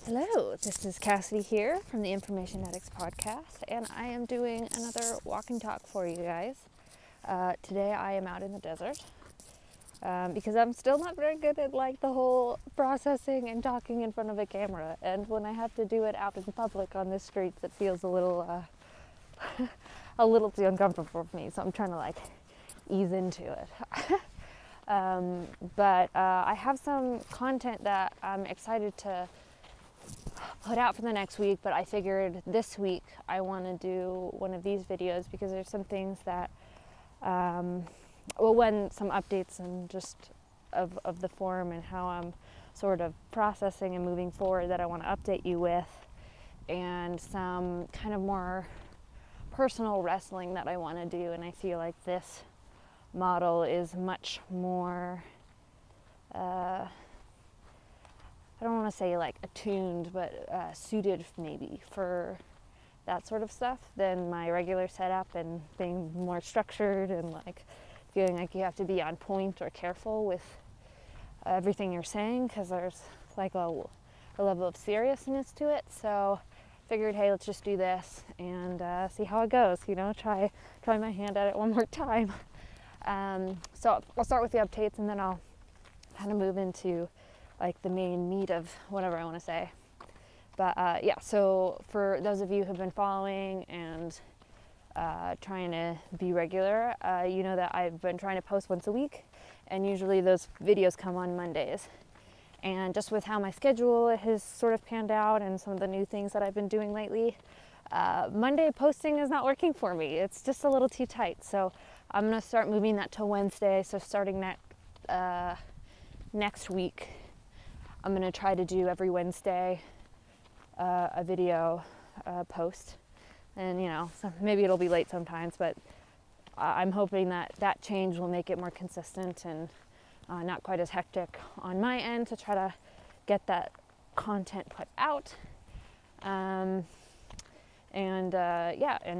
Hello, this is Cassidy here from the Information Addicts podcast, and I am doing another walk and talk for you guys. Today I am out in the desert because I'm still not very good at the whole processing and talking in front of a camera, and when I have to do it out in public on the streets, it feels a little a little too uncomfortable for me. So I'm trying to ease into it. But I have some content that I'm excited to put out for the next week, but I figured this week I want to do one of these videos because there's some things that, some updates and just of the forum and how I'm sort of processing and moving forward that I want to update you with, and some kind of more personal wrestling that I want to do, and I feel like this model is much more I don't want to say attuned, but suited maybe for that sort of stuff than my regular setup, and being more structured and feeling like you have to be on point or careful with everything you're saying, because there's a level of seriousness to it. So figured, hey, let's just do this and see how it goes, try my hand at it one more time. So I'll start with the updates, and then I'll kind of move into the main meat of whatever I want to say. But so for those of you who've been following and trying to be regular, you know that I've been trying to post once a week, and usually those videos come on Mondays. And just with how my schedule has sort of panned out and some of the new things that I've been doing lately, Monday posting is not working for me. It's just a little too tight. So I'm going to start moving that to Wednesday. So starting next week, I'm going to try to do every Wednesday a video post. And, so maybe it'll be late sometimes, but I'm hoping that change will make it more consistent and not quite as hectic on my end to try to get that content put out. And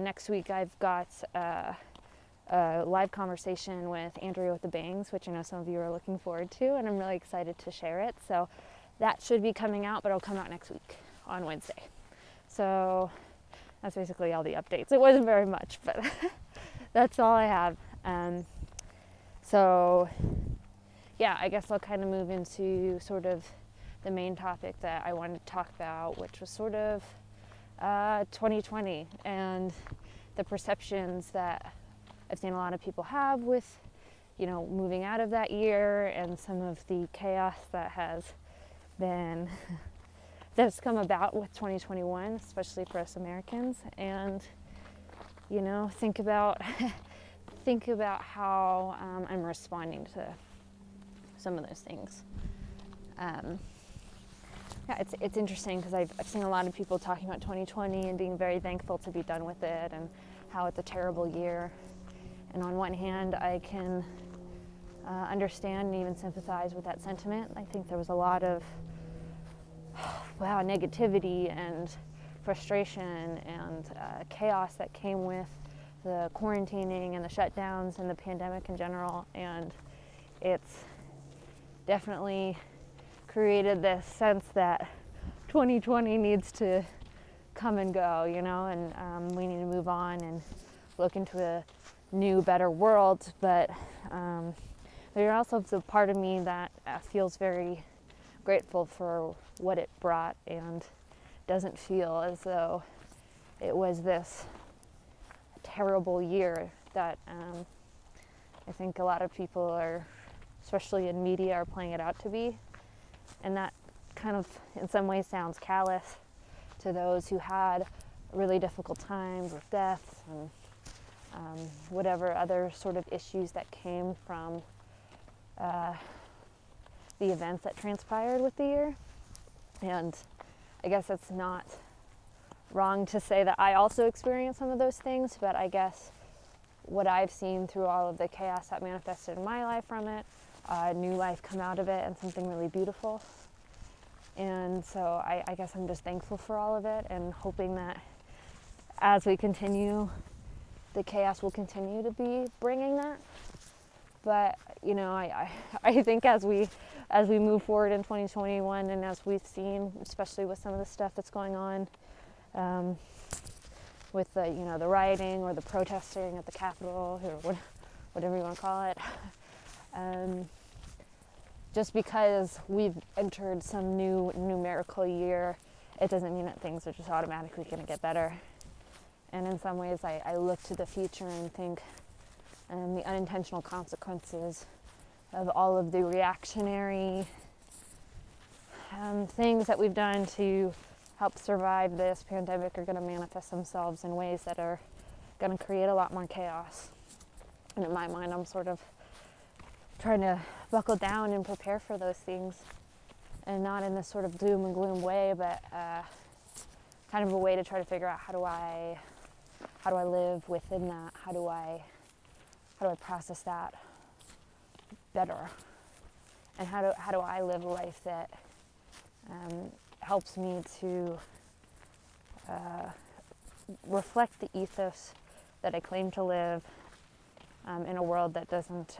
next week I've got a live conversation with Andrea with the Bangs, which I know some of you are looking forward to, and I'm really excited to share it. So that should be coming out, but it'll come out next week on Wednesday. So that's basically all the updates. It wasn't very much, but that's all I have. So yeah, I guess I'll kind of move into sort of the main topic that I wanted to talk about, which was sort of 2020 and the perceptions that I've seen a lot of people have with, moving out of that year, and some of the chaos that has come about with 2021, especially for us Americans. And, think about how I'm responding to some of those things. It's interesting because I've seen a lot of people talking about 2020 and being very thankful to be done with it, and how it's a terrible year. And on one hand, I can understand and even sympathize with that sentiment. I think there was a lot of negativity and frustration and chaos that came with the quarantining and the shutdowns and the pandemic in general, and it's definitely created this sense that 2020 needs to come and go, and we need to move on and look into a new, better world. But there's also a part of me that feels very grateful for what it brought, and doesn't feel as though it was this terrible year that I think a lot of people are, especially in media, are playing it out to be. And that kind of in some ways sounds callous to those who had really difficult times with deaths and whatever other sort of issues that came from the events that transpired with the year. And I guess it's not wrong to say that I also experienced some of those things, but I guess what I've seen through all of the chaos that manifested in my life from it, new life come out of it, and something really beautiful. And so I guess I'm just thankful for all of it, and hoping that as we continue, the chaos will continue to be bringing that. But I think as we move forward in 2021, and as we've seen, especially with some of the stuff that's going on with the rioting or the protesting at the Capitol, or whatever you want to call it, just because we've entered some new numerical year, it doesn't mean that things are just automatically going to get better. And in some ways, I look to the future and think the unintentional consequences of all of the reactionary things that we've done to help survive this pandemic are going to manifest themselves in ways that are going to create a lot more chaos. And in my mind, I'm sort of trying to buckle down and prepare for those things, and not in this sort of doom and gloom way, but kind of a way to try to figure out how do I live within that? How do I process that better? And how do I live a life that helps me to reflect the ethos that I claim to live in a world that doesn't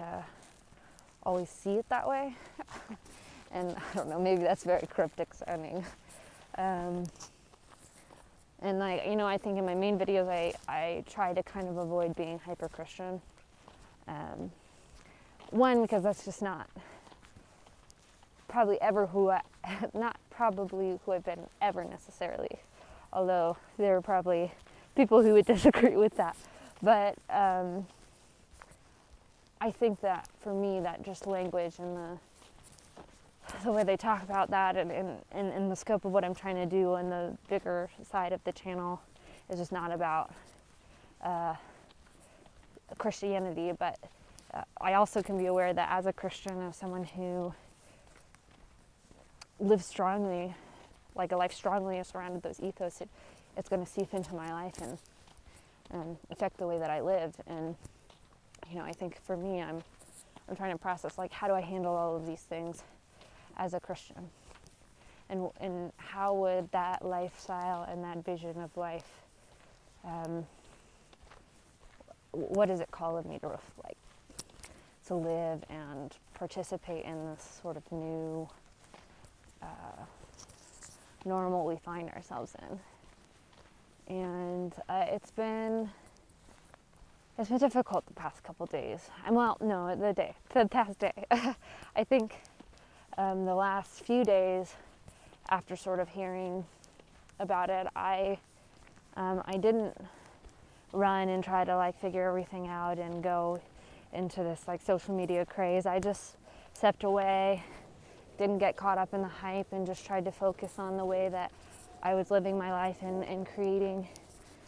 always see it that way. And I don't know, maybe that's very cryptic sounding. And I think in my main videos I try to kind of avoid being hyper-Christian. One, because that's just not probably ever who I've been ever necessarily. Although there are probably people who would disagree with that. But I think that for me, that just language and the way they talk about that and the scope of what I'm trying to do and the bigger side of the channel is just not about Christianity. But I also can be aware that as a Christian, as someone who lives strongly, like a life strongly surrounded those ethos, it's going to seep into my life and affect the way that I live. And I think for me, I'm trying to process, like, how do I handle all of these things as a Christian, and how would that lifestyle and that vision of life, what does it call me to live and participate in this sort of new normal we find ourselves in. And it's been difficult the past couple days. The past day. I think the last few days after sort of hearing about it, I didn't run and try to figure everything out and go into this social media craze. I just stepped away, didn't get caught up in the hype, and just tried to focus on the way that I was living my life and creating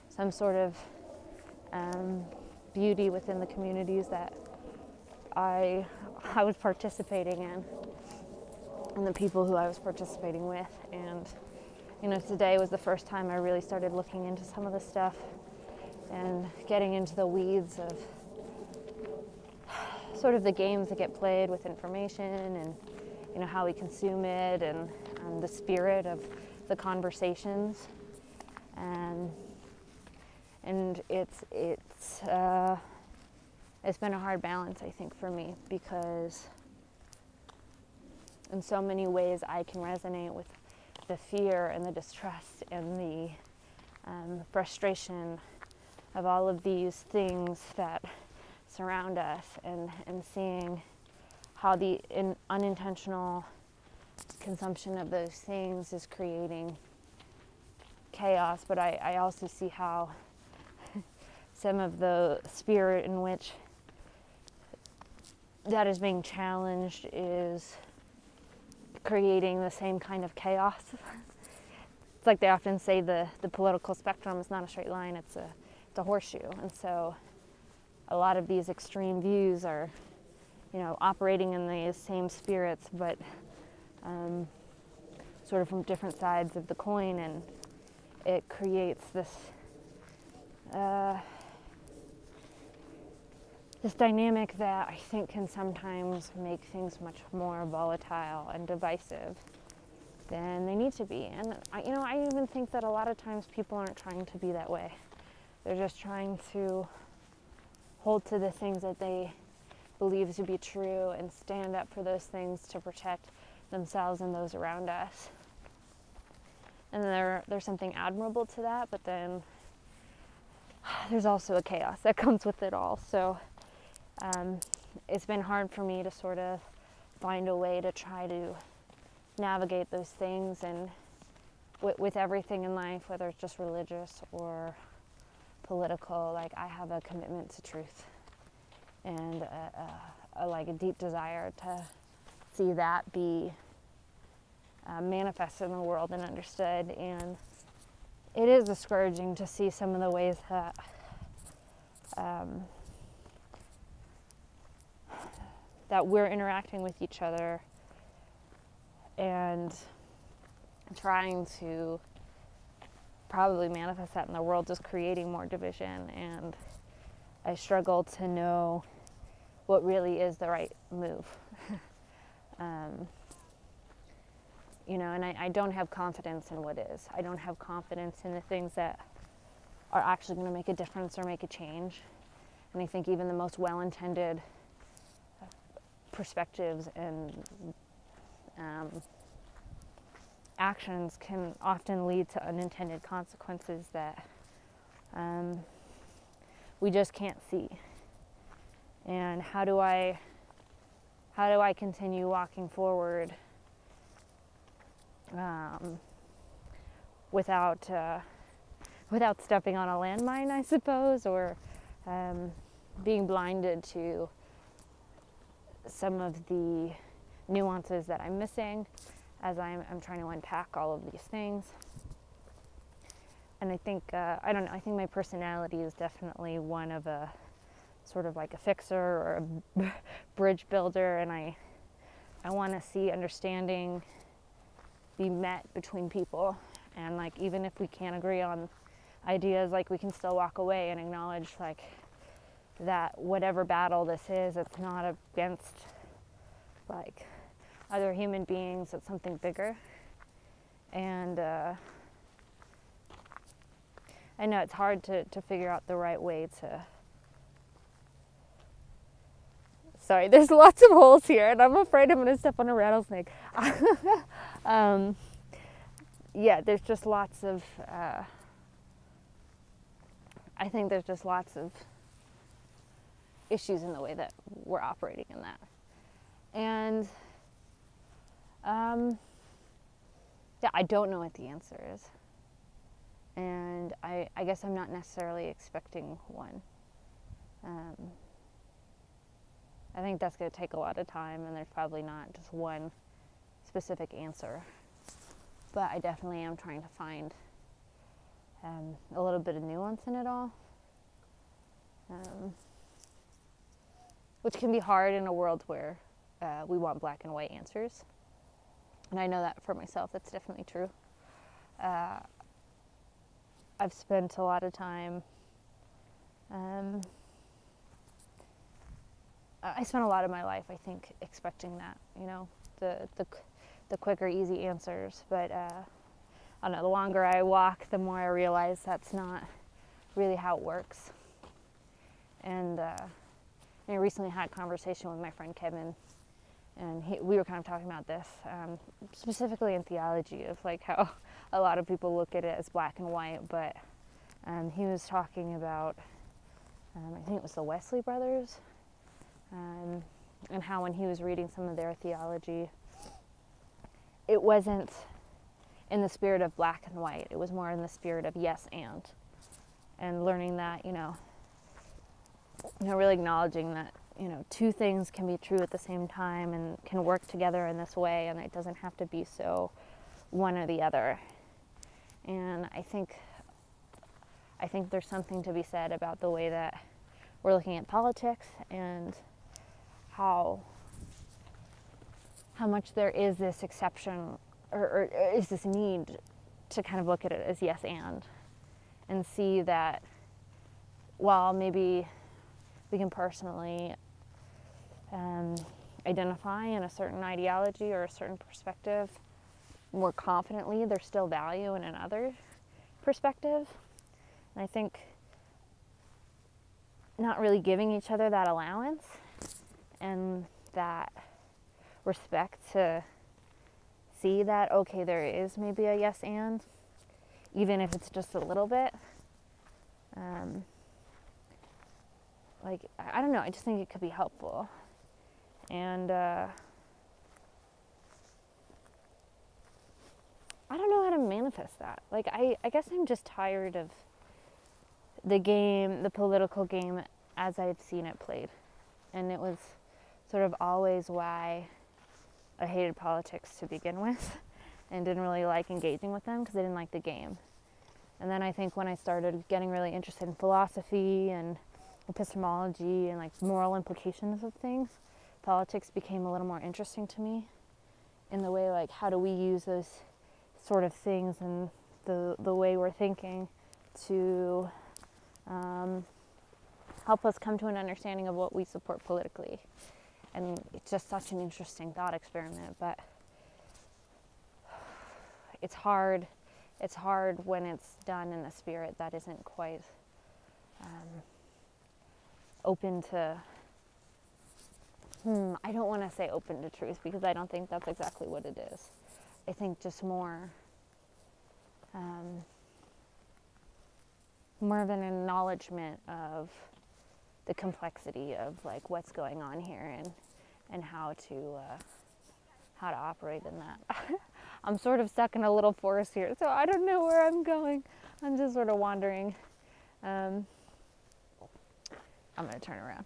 some sort of beauty within the communities that I was participating in, and the people who I was participating with. And today was the first time I really started looking into some of the stuff and getting into the weeds of sort of the games that get played with information, and how we consume it, and the spirit of the conversations. And it's been a hard balance, I think, for me, because in so many ways I can resonate with the fear and the distrust and the frustration of all of these things that surround us, and seeing how the unintentional consumption of those things is creating chaos. But I also see how some of the spirit in which that is being challenged is creating the same kind of chaos. It's like they often say the political spectrum is not a straight line, it's a horseshoe. And so a lot of these extreme views are, operating in these same spirits, but sort of from different sides of the coin, and it creates this this dynamic that I think can sometimes make things much more volatile and divisive than they need to be. And I even think that a lot of times people aren't trying to be that way. They're just trying to hold to the things that they believe to be true and stand up for those things to protect themselves and those around us. And there's something admirable to that, but then there's also a chaos that comes with it all. So it's been hard for me to sort of find a way to try to navigate those things, and with everything in life, whether it's just religious or political, like I have a commitment to truth and a deep desire to see that be manifested in the world and understood. And it is discouraging to see some of the ways that that we're interacting with each other and trying to probably manifest that in the world, just creating more division. And I struggle to know what really is the right move. And I don't have confidence in what is. I don't have confidence in the things that are actually going to make a difference or make a change. And I think even the most well-intended perspectives and actions can often lead to unintended consequences that we just can't see. And how do I continue walking forward without stepping on a landmine, I suppose, or being blinded to some of the nuances that I'm missing as I'm trying to unpack all of these things. And I think, I don't know, I think my personality is definitely one of a sort of like a fixer or a bridge builder, and I want to see understanding be met between people. And like, even if we can't agree on ideas, like we can still walk away and acknowledge like that whatever battle this is, it's not against like other human beings, it's something bigger. And I know it's hard to figure out the right way to... Sorry, there's lots of holes here, and I'm afraid I'm going to step on a rattlesnake. Yeah, there's just lots of... I think there's just lots of issues in the way that we're operating in that. And yeah, I don't know what the answer is. And I guess I'm not necessarily expecting one. I think that's going to take a lot of time, and there's probably not just one specific answer. But I definitely am trying to find a little bit of nuance in it all. Which can be hard in a world where we want black and white answers. And I know that for myself, that's definitely true. I've spent a lot of time, I spent a lot of my life, I think, expecting that, the quicker, easy answers. But I don't know, the longer I walk, the more I realize that's not really how it works. And I recently had a conversation with my friend Kevin, and we were kind of talking about this, specifically in theology, of like how a lot of people look at it as black and white, but he was talking about, I think it was the Wesley brothers, and how when he was reading some of their theology, it wasn't in the spirit of black and white, it was more in the spirit of yes and learning that, really acknowledging that, two things can be true at the same time and can work together in this way, and it doesn't have to be so one or the other. And I think there's something to be said about the way that we're looking at politics, and how much there is this exception, or is this need to kind of look at it as yes and see that while maybe we can personally identify in a certain ideology or a certain perspective more confidently, there's still value in another perspective. And I think not really giving each other that allowance and that respect to see that, okay, there is maybe a yes and, even if it's just a little bit. Like, I don't know, I just think it could be helpful. And I don't know how to manifest that. Like, I guess I'm just tired of the game, the political game, as I've seen it played. And it was sort of always why I hated politics to begin with and didn't really like engaging with them, because I didn't like the game. And then I think when I started getting really interested in philosophy and epistemology and like moral implications of things, politics became a little more interesting to me, in the way, like, how do we use those sort of things and the way we're thinking to help us come to an understanding of what we support politically. And it's just such an interesting thought experiment, but it's hard when it's done in a spirit that isn't quite open to, I don't want to say open to truth, because I don't think that's exactly what it is. I think just more of an acknowledgement of the complexity of, like, what's going on here and how to operate in that. I'm sort of stuck in a little forest here, so I don't know where I'm going. I'm just sort of wandering. I'm going to turn around.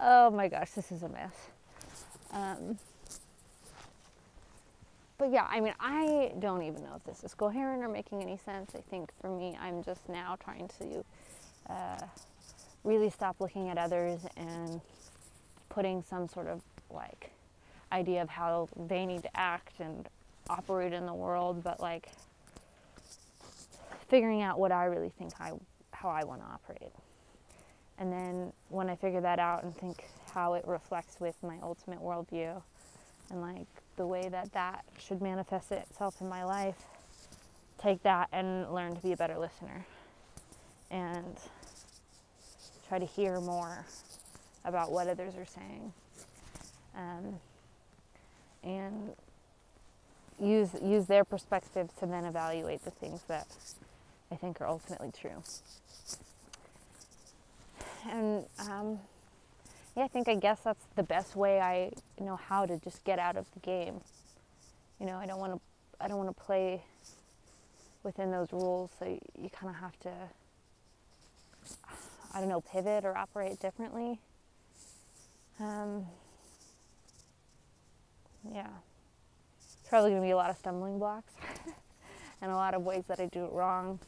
Oh my gosh, this is a mess. But yeah, I mean, I don't even know if this is coherent or making any sense. I think for me, I'm just now trying to really stop looking at others and putting some sort of, like, idea of how they need to act and operate in the world, but, like, figuring out what I really think how I want to operate. And then when I figure that out and think how it reflects with my ultimate worldview and, like, the way that should manifest itself in my life, take that and learn to be a better listener and try to hear more about what others are saying, and use their perspectives to then evaluate the things that I think are ultimately true. And yeah, I guess that's the best way I know how to just get out of the game. You know, I don't want to play within those rules, so you kind of have to, I don't know, pivot or operate differently. Yeah, it's probably going to be a lot of stumbling blocks and a lot of ways that I do it wrong.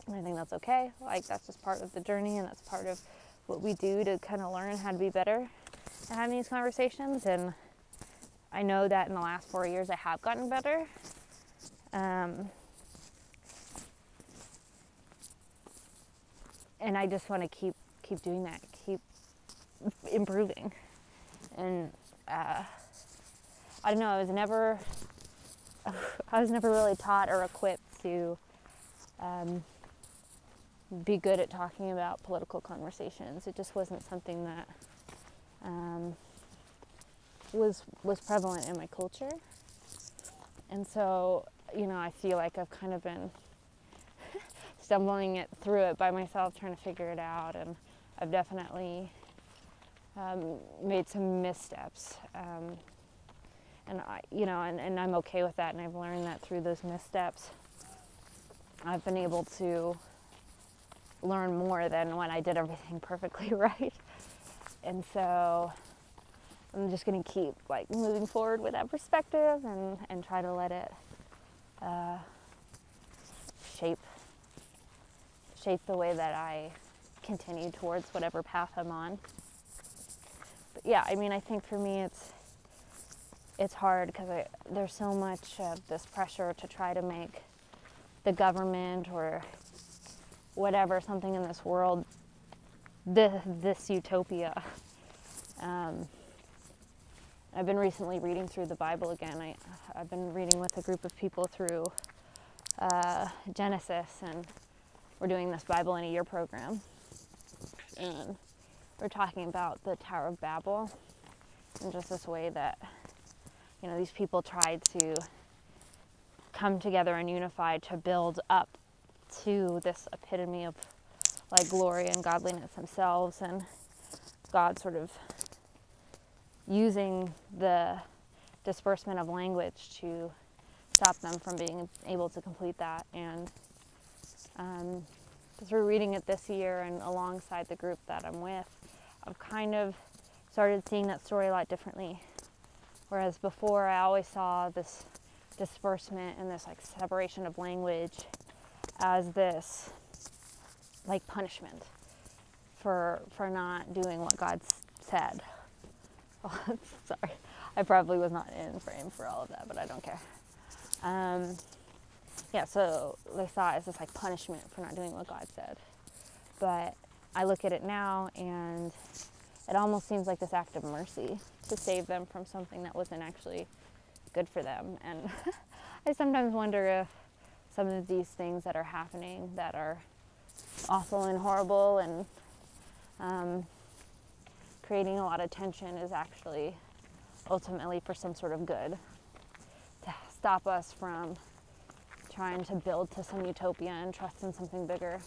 And I think that's okay. Like, that's just part of the journey, and that's part of what we do to kind of learn how to be better at having these conversations. And I know that in the last 4 years I have gotten better. And I just want to keep doing that, keep improving. And I don't know, I was never really taught or equipped to be good at talking about political conversations. It just wasn't something that was prevalent in my culture. And so, you know, I feel like I've kind of been stumbling through it by myself, trying to figure it out, and I've definitely made some missteps. And I'm okay with that, and I've learned that through those missteps I've been able to learn more than when I did everything perfectly right. And so I'm just going to keep, like, moving forward with that perspective and try to let it shape the way that I continue towards whatever path I'm on. But yeah, I mean, I think for me it's hard because there's so much of this pressure to try to make the government or whatever, something in this world, this utopia. I've been recently reading through the Bible again. I've been reading with a group of people through Genesis, and we're doing this Bible in a Year program. And we're talking about the Tower of Babel, and just this way that, you know, these people tried to come together and unify to build up to this epitome of like glory and godliness themselves, and God sort of using the disbursement of language to stop them from being able to complete that. And through reading it this year and alongside the group that I'm with, I've kind of started seeing that story a lot differently. Whereas before I always saw this disbursement and this like separation of language as this like punishment for not doing what God said. Oh, sorry, I probably was not in frame for all of that, but I don't care. Yeah, so they saw it as this like punishment for not doing what God said. But I look at it now and it almost seems like this act of mercy to save them from something that wasn't actually good for them. And I sometimes wonder if some of these things that are happening that are awful and horrible and creating a lot of tension is actually ultimately for some sort of good, to stop us from trying to build to some utopia and trust in something bigger.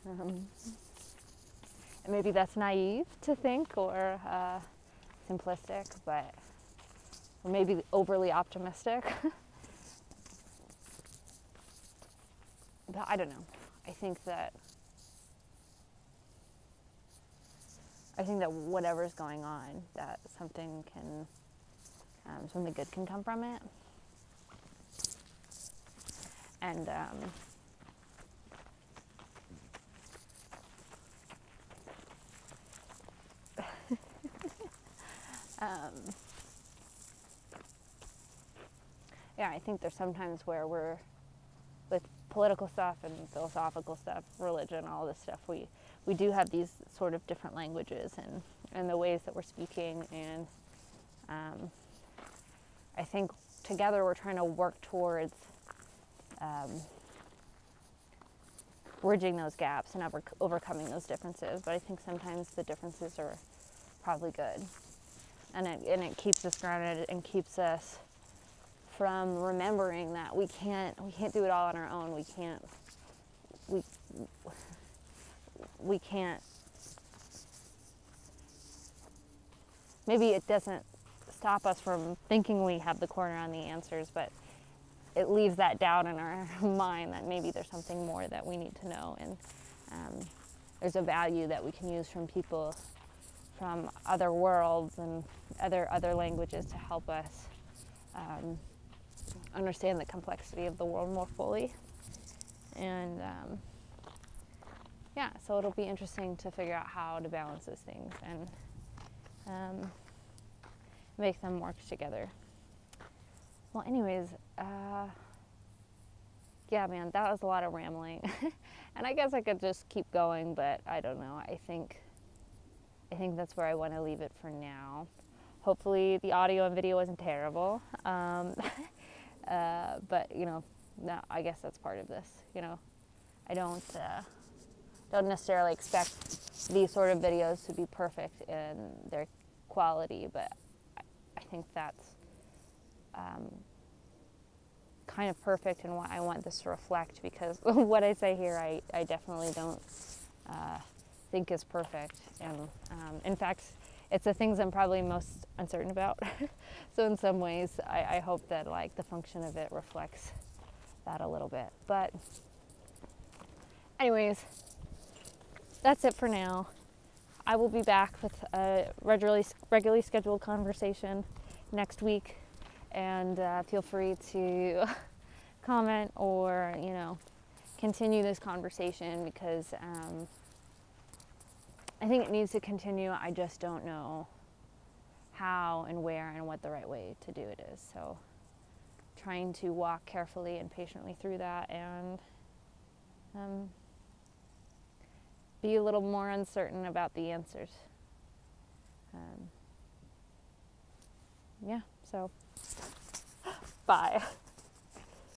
And maybe that's naive to think, or simplistic, but or maybe overly optimistic. But I don't know. I think that whatever's going on, that something good can come from it. And yeah, I think there's sometimes where we're, with political stuff and philosophical stuff, religion, all this stuff, we do have these sort of different languages and the ways that we're speaking, and I think together we're trying to work towards bridging those gaps and overcoming those differences. But I think sometimes the differences are probably good, and it keeps us grounded and keeps us from remembering that we can't do it all on our own. We can't. Maybe it doesn't stop us from thinking we have the corner on the answers, but it leaves that doubt in our mind that maybe there's something more that we need to know, and there's a value that we can use from people from other worlds and other languages to help us understand the complexity of the world more fully. And yeah, so it'll be interesting to figure out how to balance those things and make them work together. Well, anyways, yeah, man, that was a lot of rambling. And I guess I could just keep going, but I don't know. I think that's where I want to leave it for now. Hopefully the audio and video wasn't terrible. But, you know, no, I guess that's part of this. You know, I don't necessarily expect these sort of videos to be perfect in their quality, but I think that's kind of perfect in what I want this to reflect, because what I say here I definitely don't think is perfect, and in fact it's the things I'm probably most uncertain about. So in some ways I hope that like the function of it reflects that a little bit. But anyways, that's it for now. I will be back with a regularly scheduled conversation next week, and feel free to comment or, you know, continue this conversation, because I think it needs to continue. I just don't know how and where and what the right way to do it is. So trying to walk carefully and patiently through that, and be a little more uncertain about the answers. Yeah, so bye.